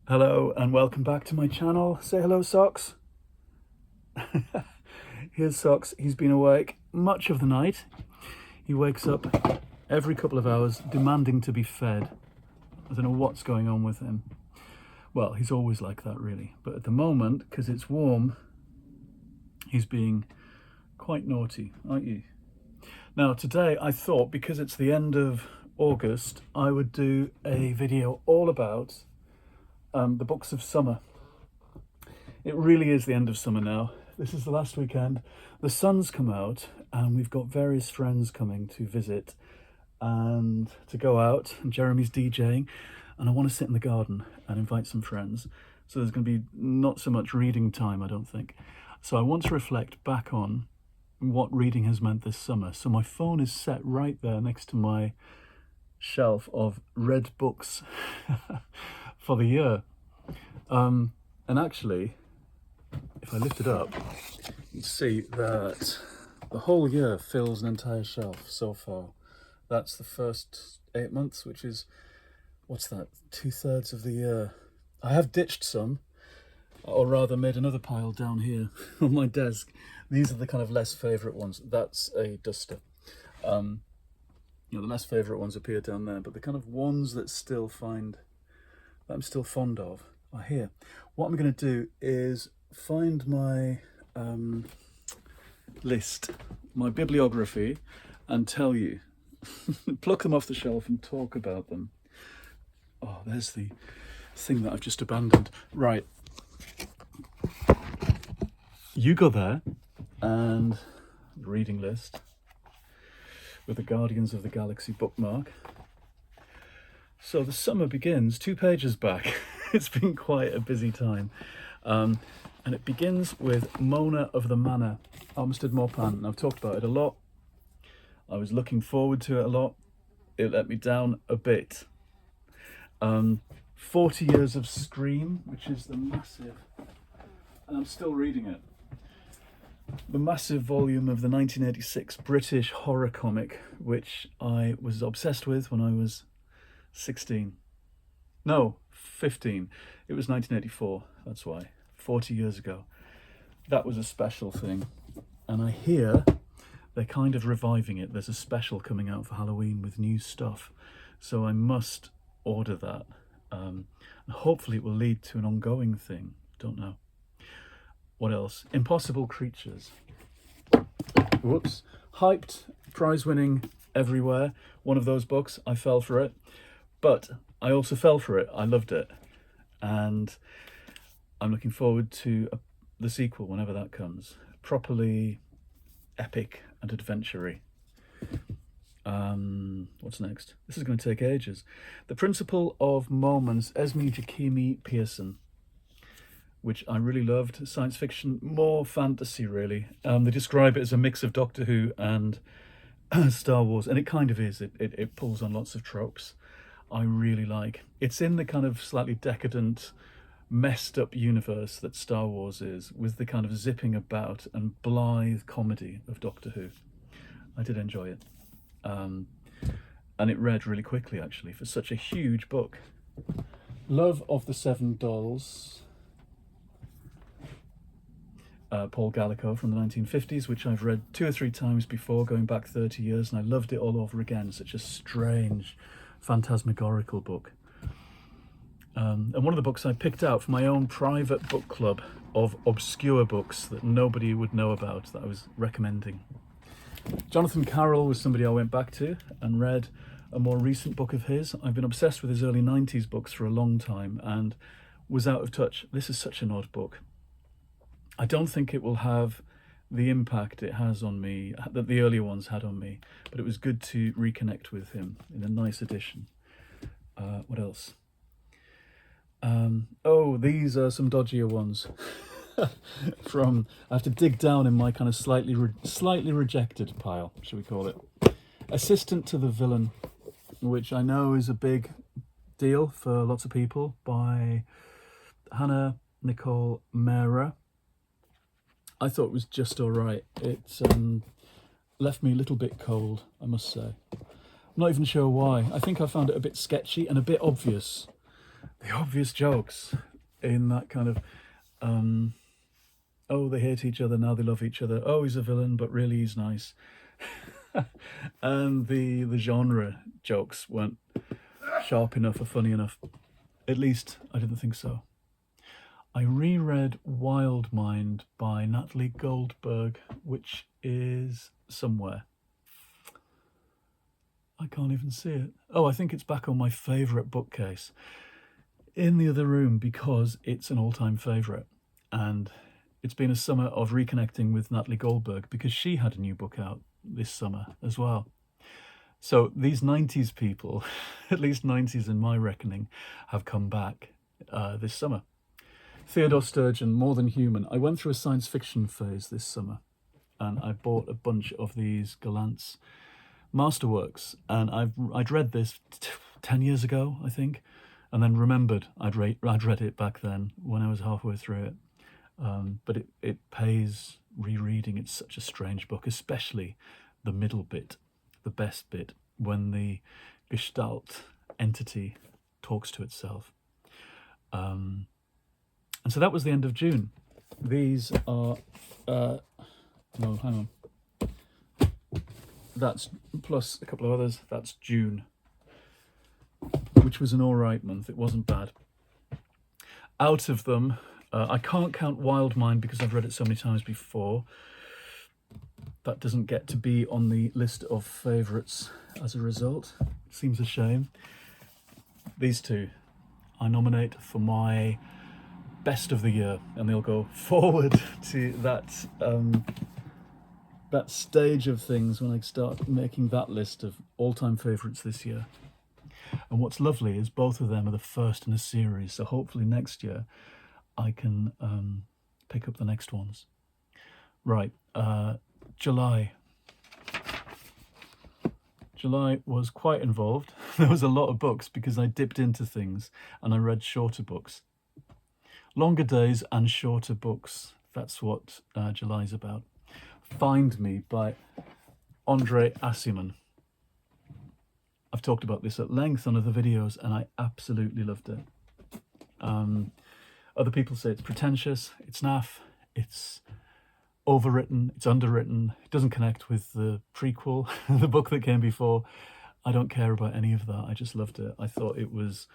Hello and welcome back to my channel. Say hello, Socks. Here's Socks. He's been awake much of the night. He wakes up every couple of hours demanding to be fed. I don't know what's going on with him. Well, he's always like that really, but at the moment, because it's warm, he's being quite naughty, aren't you? Now today I thought, because it's the end of August, I would do a video all about the books of summer. It really is the end of summer now. This is the last weekend. The sun's come out and we've got various friends coming to visit and to go out, and Jeremy's DJing, and I want to sit in the garden and invite some friends. So there's going to be not so much reading time, I don't think. So I want to reflect back on what reading has meant this summer. So my phone is set right there next to my shelf of read books for the year. And actually, if I lift it up, you can see that the whole year fills an entire shelf so far. That's the first 8 months, which is, what's that, 2/3 of the year. I have ditched some, or rather made another pile down here on my desk. These are the kind of less favourite ones. That's a duster. The less favourite ones appear down there, but the kind of ones that I'm still fond of are here. What I'm going to do is find my list, my bibliography, and tell you, pluck them off the shelf and talk about them. Oh, there's the thing that I've just abandoned. Right. You go there and reading list with the Guardians of the Galaxy bookmark. So the summer begins 2 pages back. It's been quite a busy time. And it begins with Mona of the Manor, Armistead Maupin. I've talked about it a lot. I was looking forward to it a lot. It let me down a bit. 40 Years of Scream, which is the massive, and I'm still reading it, the massive volume of the 1986 British horror comic, which I was obsessed with when I was 16. No, 15. It was 1984, that's why. 40 years ago. That was a special thing. And I hear they're kind of reviving it. There's a special coming out for Halloween with new stuff. So I must order that. And hopefully it will lead to an ongoing thing. Don't know. What else? Impossible Creatures. Whoops. Hyped, prize-winning everywhere. One of those books. I fell for it. But I also fell for it. I loved it. And I'm looking forward to the sequel whenever that comes. Properly epic and adventure-y. What's next? This is going to take ages. The Principle of Moments, Esme Jakimi Pearson, which I really loved. Science fiction, more fantasy really. They describe it as a mix of Doctor Who and Star Wars, and it kind of is. It pulls on lots of tropes I really like. It's in the kind of slightly decadent, messed up universe that Star Wars is, with the kind of zipping about and blithe comedy of Doctor Who. I did enjoy it. And it read really quickly actually for such a huge book. Love of the Seven Dolls, Paul Gallico from the 1950s, which I've read 2 or 3 times before, going back 30 years, and I loved it all over again. Such a strange, phantasmagorical book. And one of the books I picked out for my own private book club of obscure books that nobody would know about, that I was recommending. Jonathan Carroll was somebody I went back to and read a more recent book of his. I've been obsessed with his early 90s books for a long time and was out of touch. This is such an odd book. I don't think it will have the impact it has on me, that the earlier ones had on me, but it was good to reconnect with him in a nice edition. What else? Oh, these are some dodgier ones. From, I have to dig down in my kind of slightly rejected pile, shall we call it. Assistant to the Villain, which I know is a big deal for lots of people, by Hannah Nicole Mehra. I thought it was just all right. It left me a little bit cold, I must say. I'm not even sure why. I think I found it a bit sketchy and a bit obvious. the obvious jokes in that kind of, oh, they hate each other, now they love each other. Oh, he's a villain, but really he's nice. And the genre jokes weren't sharp enough or funny enough. At least I didn't think so. I reread Wild Mind by Natalie Goldberg, which is somewhere. I can't even see it. Oh, I think it's back on my favourite bookcase in the other room because it's an all-time favourite. And it's been a summer of reconnecting with Natalie Goldberg because she had a new book out this summer as well. So these 90s people, at least 90s in my reckoning, have come back this summer. Theodore Sturgeon, More Than Human. I went through a science fiction phase this summer and I bought a bunch of these Gallant's masterworks, and I'd read this 10 years ago, I think, and then remembered I'd read it back then when I was halfway through it. But it pays rereading. It's such a strange book, especially the middle bit, the best bit, when the Gestalt entity talks to itself. And so that was the end of June. These are, no, hang on. That's plus a couple of others. That's June, which was an all right month. It wasn't bad. Out of them, I can't count Wild Mind because I've read it so many times before. That doesn't get to be on the list of favourites as a result. Seems a shame. These two I nominate for my best of the year, and they'll go forward to that that stage of things when I start making that list of all-time favourites this year. And what's lovely is both of them are the first in a series, so hopefully next year I can pick up the next ones. Right, July. July was quite involved. There was a lot of books because I dipped into things and I read shorter books. Longer days and shorter books. That's what July's about. Find Me by Andre Aciman. I've talked about this at length on other videos and I absolutely loved it. Other people say it's pretentious, it's naff, it's overwritten, it's underwritten, it doesn't connect with the prequel, the book that came before. I don't care about any of that. I just loved it. I thought it was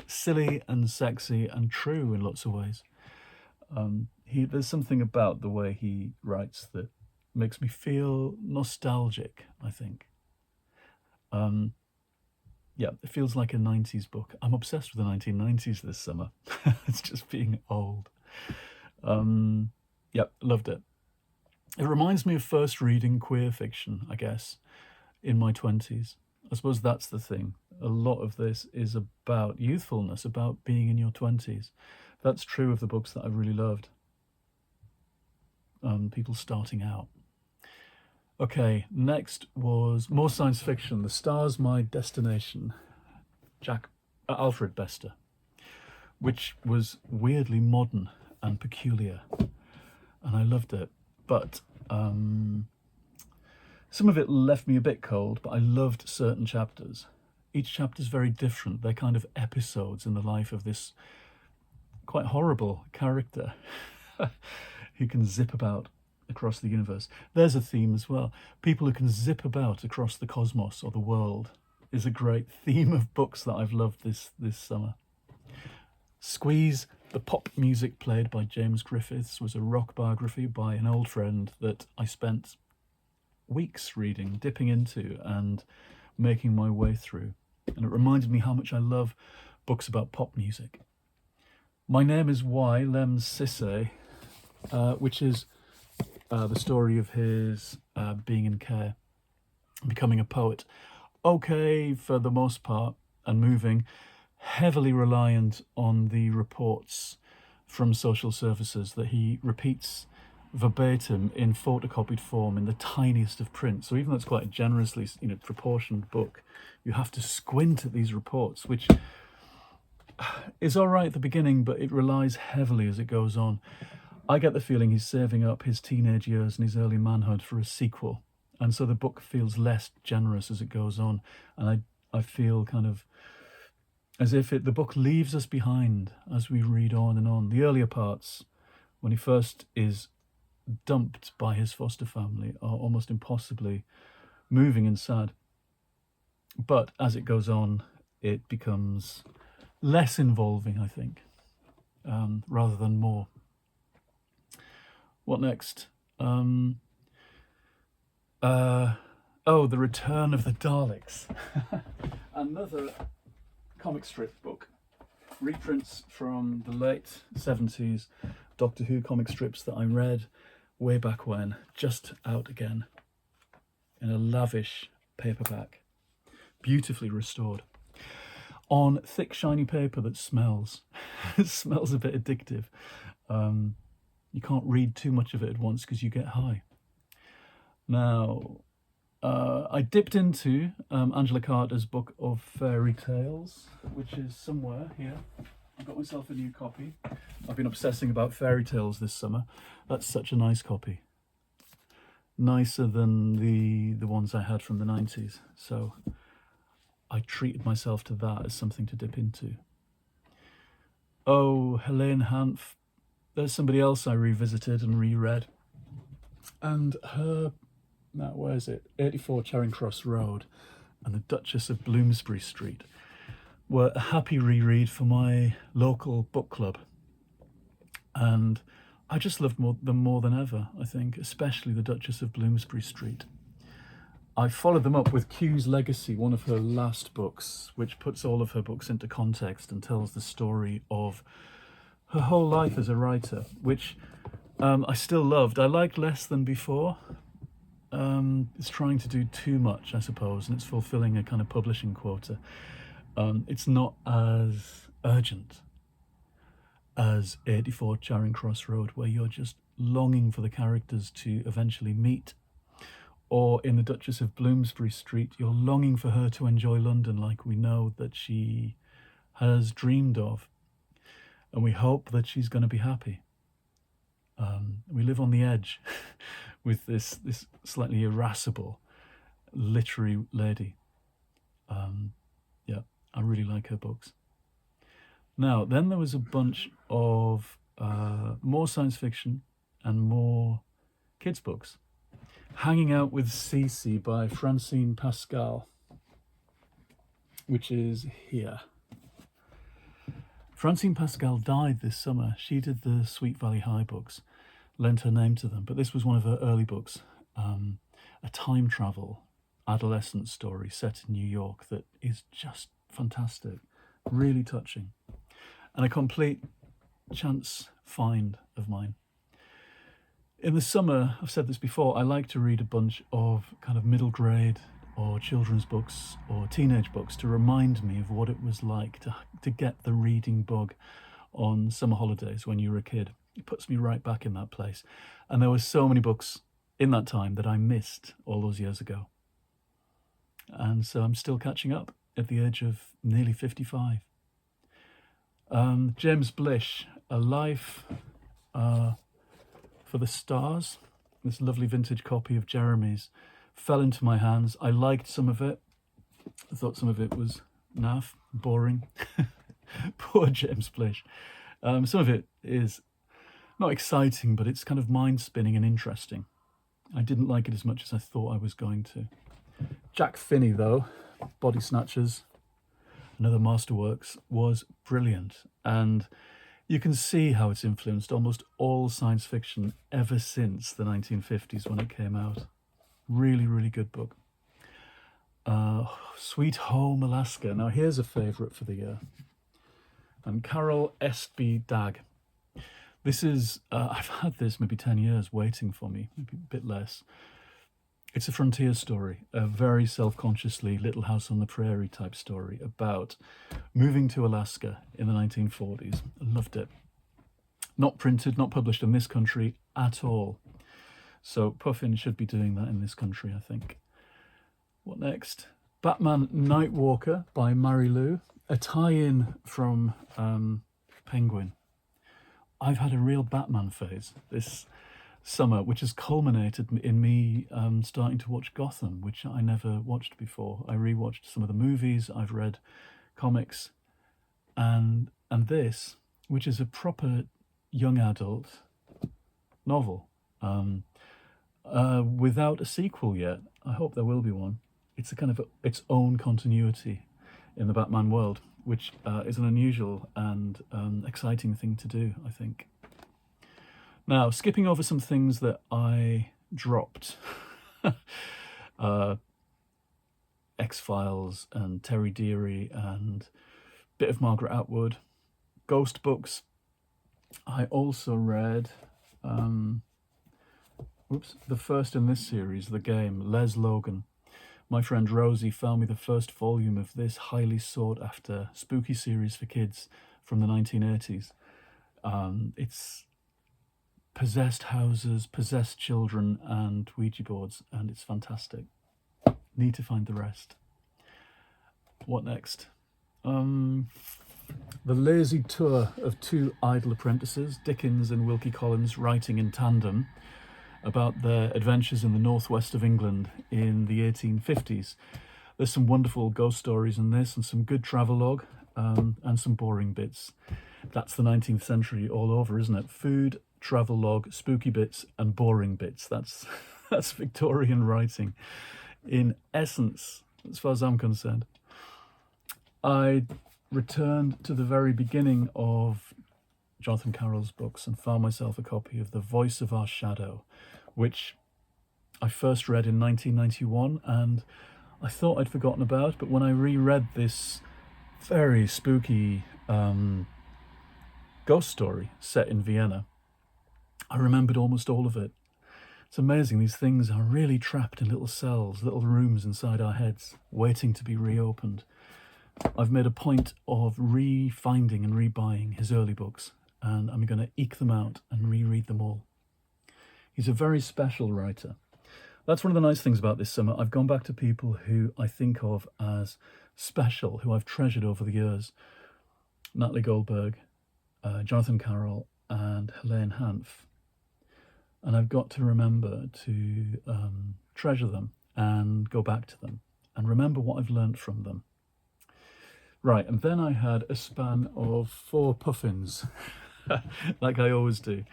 silly and sexy and true in lots of ways. There's something about the way he writes that makes me feel nostalgic, I think. Yeah, it feels like a 90s book. I'm obsessed with the 1990s this summer. It's just being old. Yeah, loved it. It reminds me of first reading queer fiction, I guess, in my 20s. I suppose that's the thing. A lot of this is about youthfulness, about being in your 20s. That's true of the books that I've really loved. People starting out. Okay, next was more science fiction. The Star's My Destination, Alfred Bester, which was weirdly modern and peculiar, and I loved it. But some of it left me a bit cold, but I loved certain chapters. Each chapter is very different. They're kind of episodes in the life of this quite horrible character who can zip about across the universe. There's a theme as well. People who can zip about across the cosmos or the world is a great theme of books that I've loved this summer. Squeeze, the pop music played by James Griffiths, was a rock biography by an old friend that I spent weeks reading, dipping into and making my way through. And it reminded me how much I love books about pop music. My Name is Why, Lem Sisse, which is the story of his being in care, becoming a poet. Okay, for the most part, and moving, heavily reliant on the reports from social services that he repeats verbatim in photocopied form in the tiniest of print. So even though it's quite a generously, proportioned book, you have to squint at these reports, which is all right at the beginning, but it relies heavily as it goes on. I get the feeling he's saving up his teenage years and his early manhood for a sequel, and so the book feels less generous as it goes on. And I feel kind of as if the book leaves us behind as we read on and on. The earlier parts, when he first is dumped by his foster family, are almost impossibly moving and sad. But as it goes on, it becomes less involving, I think, rather than more. What next? The Return of the Daleks. Another comic strip book. Reprints from the late 70s Doctor Who comic strips that I read way back when, just out again in a lavish paperback, beautifully restored, on thick shiny paper that smells. It smells a bit addictive. You can't read too much of it at once because you get high. Now, I dipped into Angela Carter's book of fairy tales, which is somewhere here. I got myself a new copy. I've been obsessing about fairy tales this summer. That's such a nice copy. Nicer than the ones I had from the 90s. So I treated myself to that as something to dip into. Oh, Helene Hanff. There's somebody else I revisited and reread. And her, now where is it? 84 Charing Cross Road and the Duchess of Bloomsbury Street were a happy reread for my local book club. And I just loved them more than ever, I think, especially the Duchess of Bloomsbury Street. I followed them up with Q's Legacy, one of her last books, which puts all of her books into context and tells the story of her whole life as a writer, which I still loved. I liked less than before. It's trying to do too much, I suppose, and it's fulfilling a kind of publishing quota. It's not as urgent as 84 Charing Cross Road, where you're just longing for the characters to eventually meet. Or in the Duchess of Bloomsbury Street, you're longing for her to enjoy London like we know that she has dreamed of. And we hope that she's going to be happy. We live on the edge with this slightly irascible literary lady. Yeah, I really like her books. Now, then there was a bunch of more science fiction and more kids' books. Hanging Out with Scifi by Francine Pascal, which is here. Francine Pascal died this summer. She did the Sweet Valley High books, lent her name to them, but this was one of her early books, a time travel adolescent story set in New York that is just fantastic, really touching, and a complete chance find of mine. In the summer, I've said this before, I like to read a bunch of kind of middle grade or children's books or teenage books to remind me of what it was like to get the reading bug on summer holidays when you were a kid. It puts me right back in that place. And there were so many books in that time that I missed all those years ago. And so I'm still catching up at the age of nearly 55. James Blish, A Life for the Stars, this lovely vintage copy of Jeremy's, fell into my hands. I liked some of it. I thought some of it was naff, boring. Poor James Blish. Some of it is not exciting, but it's kind of mind-spinning and interesting. I didn't like it as much as I thought I was going to. Jack Finney, though, Body Snatchers, another masterworks, was brilliant. And you can see how it's influenced almost all science fiction ever since the 1950s when it came out. Really, really good book. Sweet Home Alaska. Now here's a favourite for the year. And Carol Estby Dagg. This is, I've had this maybe 10 years waiting for me, maybe a bit less. It's a frontier story, a very self-consciously Little House on the Prairie type story about moving to Alaska in the 1940s. I loved it. Not printed, not published in this country at all. So Puffin should be doing that in this country, I think. What next? Batman Nightwalker by Mary Lou, a tie-in from Penguin. I've had a real Batman phase. This summer, which has culminated in me starting to watch Gotham, which I never watched before. I rewatched some of the movies, I've read comics, and this, which is a proper young adult novel, without a sequel yet. I hope there will be one. It's a kind of its own continuity in the Batman world, which is an unusual and exciting thing to do, I think. Now, skipping over some things that I dropped. X-Files and Terry Deary and a bit of Margaret Atwood. Ghost books. I also read the first in this series, The Game, Les Logan. My friend Rosie found me the first volume of this highly sought after spooky series for kids from the 1980s. It's possessed houses, possessed children, and Ouija boards, and it's fantastic. Need to find the rest. What next? The lazy tour of two idle apprentices, Dickens and Wilkie Collins, writing in tandem about their adventures in the northwest of England in the 1850s. There's some wonderful ghost stories in this, and some good travelogue, and some boring bits. That's the 19th century all over, isn't it? Food, travelogue, spooky bits, and boring bits. That's Victorian writing in essence, as far as I'm concerned. I returned to the very beginning of Jonathan Carroll's books and found myself a copy of The Voice of Our Shadow, which I first read in 1991, and I thought I'd forgotten about, but when I reread this very spooky ghost story set in Vienna, I remembered almost all of it. It's amazing, these things are really trapped in little cells, little rooms inside our heads, waiting to be reopened. I've made a point of re-finding and rebuying his early books, and I'm going to eke them out and reread them all. He's a very special writer. That's one of the nice things about this summer. I've gone back to people who I think of as special, who I've treasured over the years. Natalie Goldberg, Jonathan Carroll, and Helene Hanff. And I've got to remember to treasure them and go back to them and remember what I've learned from them. Right, and then I had a span of 4 puffins, like I always do.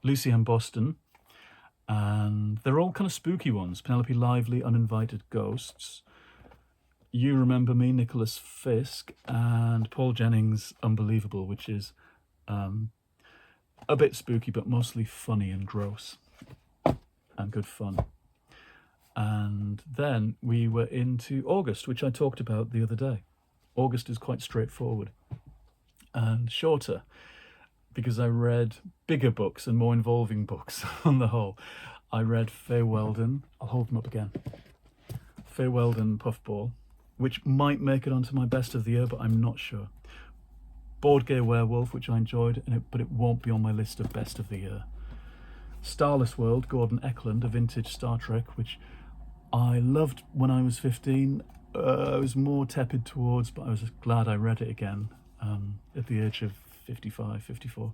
Lucy M. Boston, and they're all kind of spooky ones. Penelope Lively, Uninvited Ghosts. You Remember Me, Nicholas Fisk, and Paul Jennings' Unbelievable, which is a bit spooky, but mostly funny and gross and good fun. And then we were into August, which I talked about the other day. August is quite straightforward and shorter because I read bigger books and more involving books on the whole. I read Fay Weldon. I'll hold them up again. Fay Weldon Puffball, which might make it onto my best of the year, but I'm not sure. Board Gay Werewolf, which I enjoyed, but it won't be on my list of best of the year. Starless World, Gordon Eklund, a vintage Star Trek, which I loved when I was 15. I was more tepid towards, but I was glad I read it again at the age of 55, 54.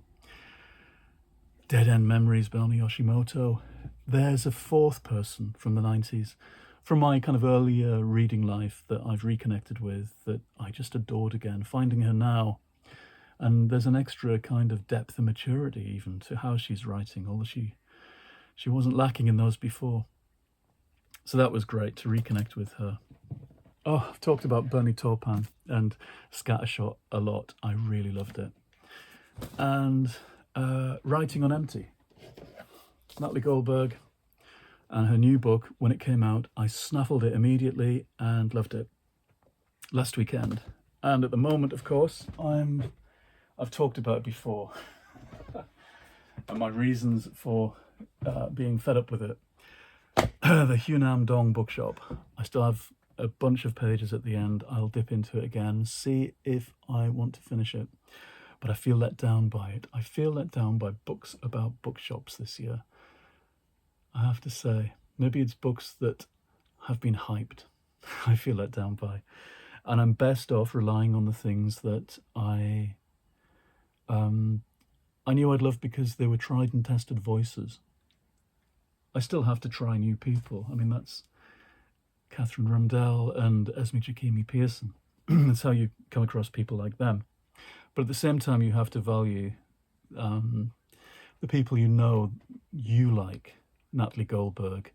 Dead End Memories, Belmi Yoshimoto. There's a 4th person from the 90s, from my kind of earlier reading life that I've reconnected with, that I just adored again, finding her now. And there's an extra kind of depth and maturity even to how she's writing, although she wasn't lacking in those before. So that was great to reconnect with her. Oh, I've talked about Bernie Taupin and Scattershot a lot. I really loved it. And Writing on Empty. Natalie Goldberg and her new book, when it came out, I snaffled it immediately and loved it last weekend. And at the moment, of course, I've talked about it before and my reasons for being fed up with it. The Hunam Dong bookshop. I still have a bunch of pages at the end. I'll dip into it again, see if I want to finish it. But I feel let down by it. I feel let down by books about bookshops this year. I have to say, maybe it's books that have been hyped. I feel let down by. And I'm best off relying on the things that I I knew I'd love because they were tried and tested voices. I still have to try new people. I mean, that's Catherine Rundell and Esme Jakimi Pearson. That's how you come across people like them. But at the same time, you have to value the people you know you like. Natalie Goldberg,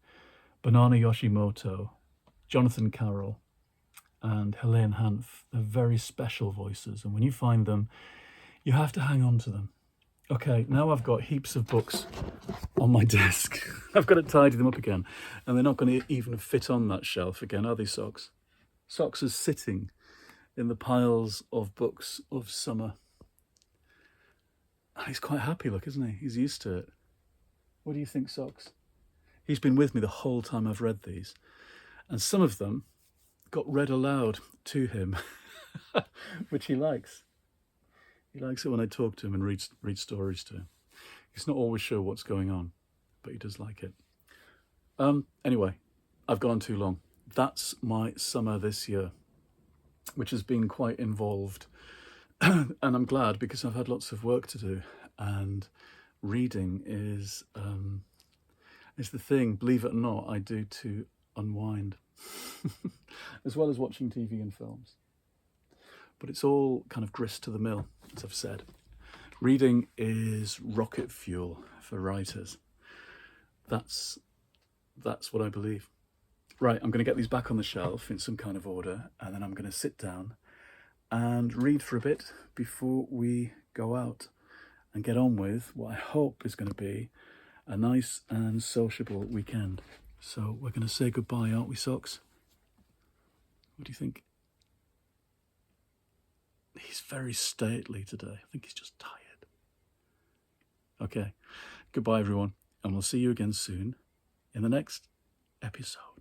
Banana Yoshimoto, Jonathan Carroll, and Helene Hanff. They're very special voices, and when you find them, you have to hang on to them. Okay, now I've got heaps of books on my desk. I've got to tidy them up again, and they're not going to even fit on that shelf again, are they, Socks? Socks is sitting in the piles of books of summer. And he's quite happy, look, isn't he? He's used to it. What do you think, Socks? He's been with me the whole time I've read these, and some of them got read aloud to him, which he likes. He likes it when I talk to him and read stories to him. He's not always sure what's going on, but he does like it. Anyway, I've gone on too long. That's my summer this year, which has been quite involved. And I'm glad, because I've had lots of work to do, and reading is the thing, believe it or not, I do to unwind, as well as watching TV and films. But it's all kind of grist to the mill, as I've said. Reading is rocket fuel for writers. That's what I believe. Right, I'm going to get these back on the shelf in some kind of order, and then I'm going to sit down and read for a bit before we go out and get on with what I hope is going to be a nice and sociable weekend. So we're going to say goodbye, aren't we, Socks? What do you think? He's very stately today. I think he's just tired. Okay, goodbye everyone, and we'll see you again soon in the next episode.